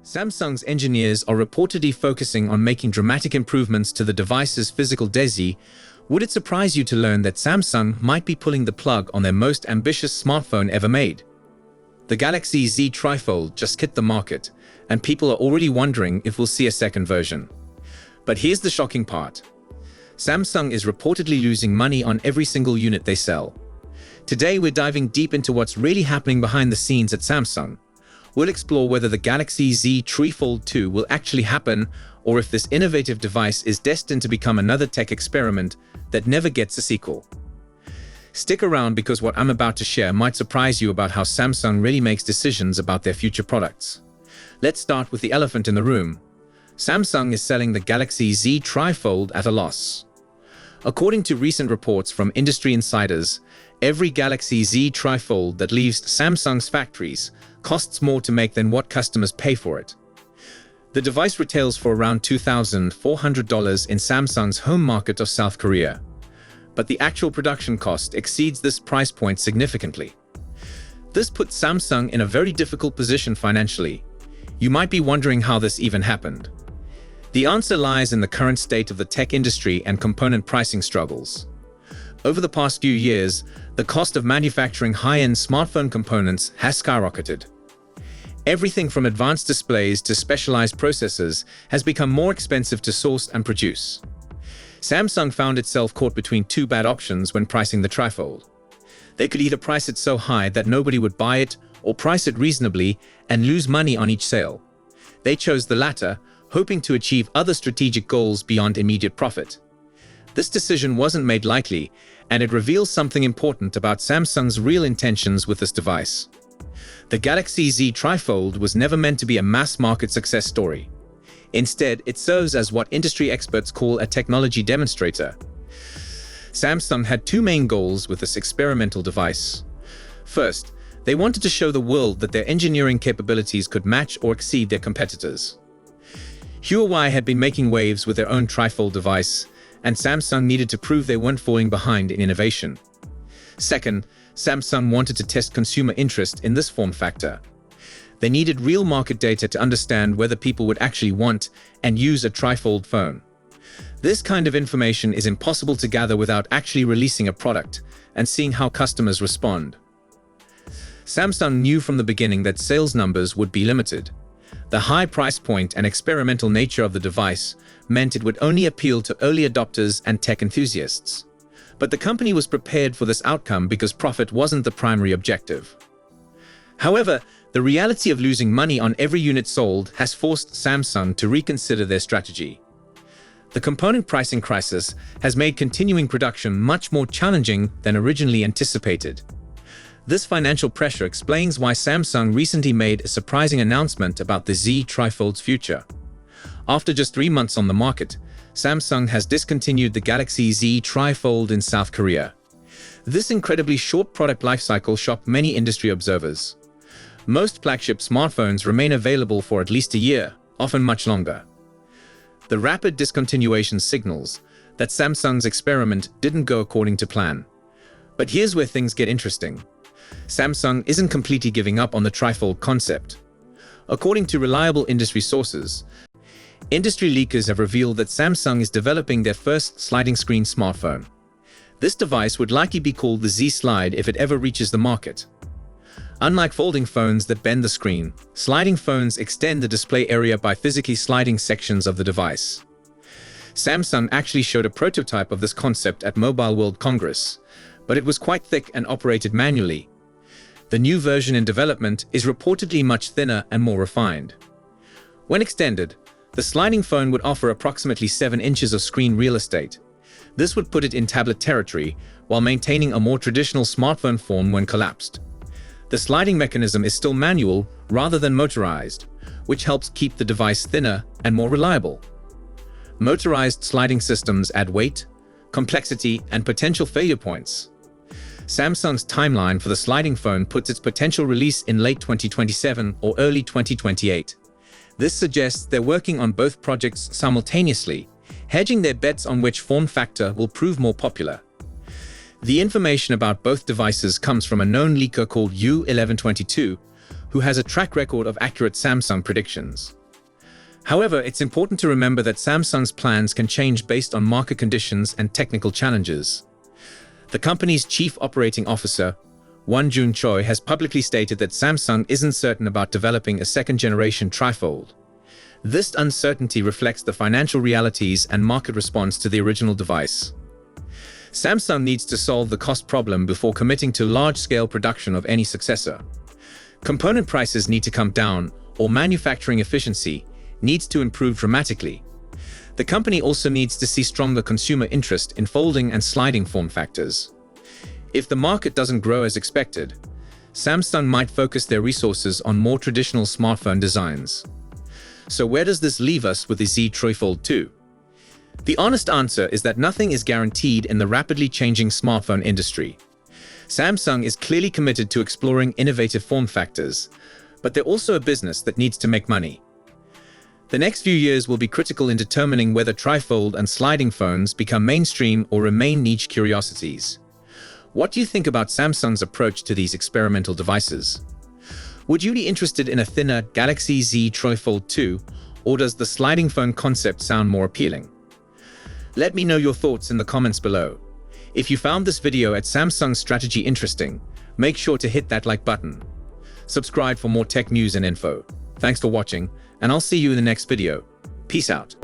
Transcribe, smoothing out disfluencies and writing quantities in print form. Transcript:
Samsung's engineers are reportedly focusing on making dramatic improvements to the device's physical DESI. Would it surprise you to learn that Samsung might be pulling the plug on their most ambitious smartphone ever made? The Galaxy Z TriFold just hit the market, and people are already wondering if we'll see a second version. But here's the shocking part. Samsung is reportedly losing money on every single unit they sell. Today we're diving deep into what's really happening behind the scenes at Samsung. We'll explore whether the Galaxy Z TriFold 2 will actually happen, or if this innovative device is destined to become another tech experiment that never gets a sequel. Stick around because what I'm about to share might surprise you about how Samsung really makes decisions about their future products. Let's start with the elephant in the room. Samsung is selling the Galaxy Z TriFold at a loss. According to recent reports from industry insiders, every Galaxy Z TriFold that leaves Samsung's factories costs more to make than what customers pay for it. The device retails for around $2,400 in Samsung's home market of South Korea. But the actual production cost exceeds this price point significantly. This puts Samsung in a very difficult position financially. You might be wondering how this even happened. The answer lies in the current state of the tech industry and component pricing struggles. Over the past few years, the cost of manufacturing high-end smartphone components has skyrocketed. Everything from advanced displays to specialized processors has become more expensive to source and produce. Samsung found itself caught between two bad options when pricing the TriFold. They could either price it so high that nobody would buy it, or price it reasonably and lose money on each sale. They chose the latter, hoping to achieve other strategic goals beyond immediate profit. This decision wasn't made lightly, and it reveals something important about Samsung's real intentions with this device. The Galaxy Z TriFold was never meant to be a mass-market success story. Instead, it serves as what industry experts call a technology demonstrator. Samsung had two main goals with this experimental device. First, they wanted to show the world that their engineering capabilities could match or exceed their competitors. Huawei had been making waves with their own TriFold device, and Samsung needed to prove they weren't falling behind in innovation. Second, Samsung wanted to test consumer interest in this form factor. They needed real market data to understand whether people would actually want and use a TriFold phone. This kind of information is impossible to gather without actually releasing a product and seeing how customers respond. Samsung knew from the beginning that sales numbers would be limited. The high price point and experimental nature of the device meant it would only appeal to early adopters and tech enthusiasts. But the company was prepared for this outcome because profit wasn't the primary objective. However, the reality of losing money on every unit sold has forced Samsung to reconsider their strategy. The component pricing crisis has made continuing production much more challenging than originally anticipated. This financial pressure explains why Samsung recently made a surprising announcement about the Z TriFold's future. After just 3 months on the market, Samsung has discontinued the Galaxy Z TriFold in South Korea. This incredibly short product lifecycle shocked many industry observers. Most flagship smartphones remain available for at least a year, often much longer. The rapid discontinuation signals that Samsung's experiment didn't go according to plan. But here's where things get interesting. Samsung isn't completely giving up on the TriFold concept. According to reliable industry sources, industry leakers have revealed that Samsung is developing their first sliding screen smartphone. This device would likely be called the Z Slide if it ever reaches the market. Unlike folding phones that bend the screen, sliding phones extend the display area by physically sliding sections of the device. Samsung actually showed a prototype of this concept at Mobile World Congress, but it was quite thick and operated manually. The new version in development is reportedly much thinner and more refined. When extended, the sliding phone would offer approximately 7 inches of screen real estate. This would put it in tablet territory while maintaining a more traditional smartphone form when collapsed. The sliding mechanism is still manual rather than motorized, which helps keep the device thinner and more reliable. Motorized sliding systems add weight, complexity, and potential failure points. Samsung's timeline for the sliding phone puts its potential release in late 2027 or early 2028. This suggests they're working on both projects simultaneously, hedging their bets on which form factor will prove more popular. The information about both devices comes from a known leaker called U1122, who has a track record of accurate Samsung predictions. However, it's important to remember that Samsung's plans can change based on market conditions and technical challenges. The company's chief operating officer, Won-Jun Choi, has publicly stated that Samsung isn't certain about developing a second-generation TriFold. This uncertainty reflects the financial realities and market response to the original device. Samsung needs to solve the cost problem before committing to large-scale production of any successor. Component prices need to come down, or manufacturing efficiency needs to improve dramatically. The company also needs to see stronger consumer interest in folding and sliding form factors. If the market doesn't grow as expected, Samsung might focus their resources on more traditional smartphone designs. So where does this leave us with the Z TriFold 2? The honest answer is that nothing is guaranteed in the rapidly changing smartphone industry. Samsung is clearly committed to exploring innovative form factors, but they're also a business that needs to make money. The next few years will be critical in determining whether TriFold and sliding phones become mainstream or remain niche curiosities. What do you think about Samsung's approach to these experimental devices? Would you be interested in a thinner Galaxy Z TriFold 2, or does the sliding phone concept sound more appealing? Let me know your thoughts in the comments below. If you found this video at Samsung's strategy interesting, make sure to hit that like button. Subscribe for more tech news and info. Thanks for watching, and I'll see you in the next video. Peace out.